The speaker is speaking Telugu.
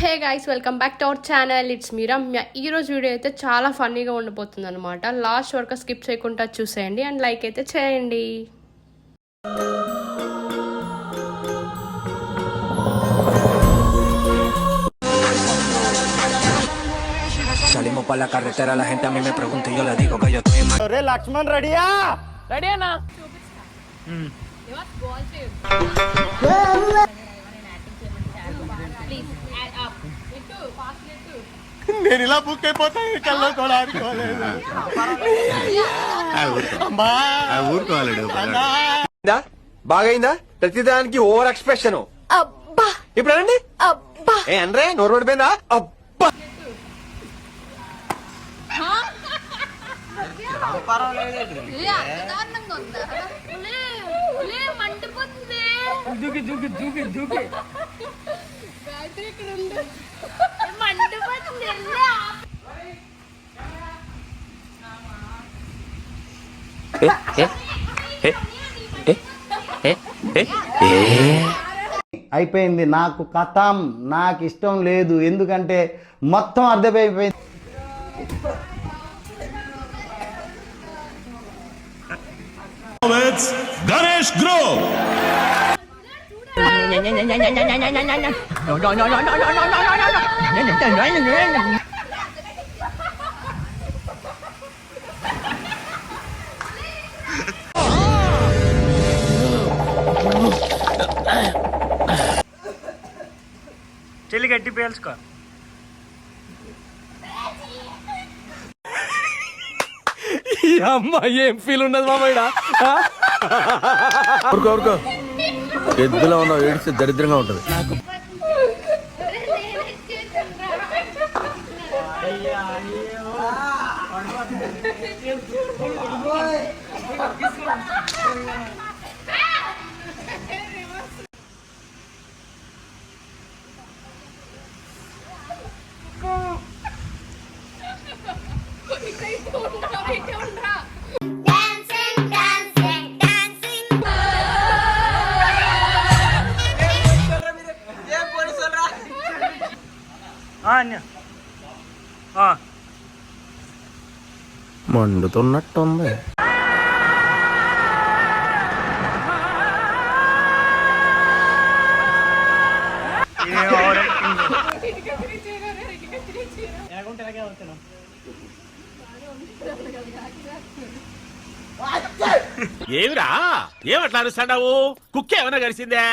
Hey guys, welcome back to our channel. It's me Ramya. ఈరోజు వీడియో అయితే చాలా ఫన్నీగా ఉండబోతుంది అనమాట. లాస్ట్ వరకు స్కిప్ చేయకుండా చూసేయండి అండ్ లైక్ అయితే చేయండి. Salimos para la carretera, la gente a mí me pregunta y yo le digo que yo estoy en अरे लक्ष्मण रेडिया రెడీ అన్నా నేను ఇలా బుక్ అయిపోతాను కల్లో కూడా ఆడుకోలేదు బాగైందా ప్రతిదానికి ఓవర్ ఎక్స్ప్రెషన్ ఇప్పుడు అనండి ఏ అనరే నోరు పడిపోయిందా అబ్బా అయిపోయింది. నాకు కథం, నాకు ఇష్టం లేదు. ఎందుకంటే మొత్తం అర్థమైపోయింది. గణేష్ గ్రో చెల్లి గట్టి పేల్చుకో. అమ్మా ఏం ఫీల్ ఉన్నది మామయ్య ఊరుకో ఎద్దులో ఉన్నావు ఏడిస్తే దరిద్రంగా ఉంటది మండుతున్నట్టుంది. ఏమిరా ఏమట్లా అరుస్తాడావు? కుక్క ఏమైనా కలిసిందే?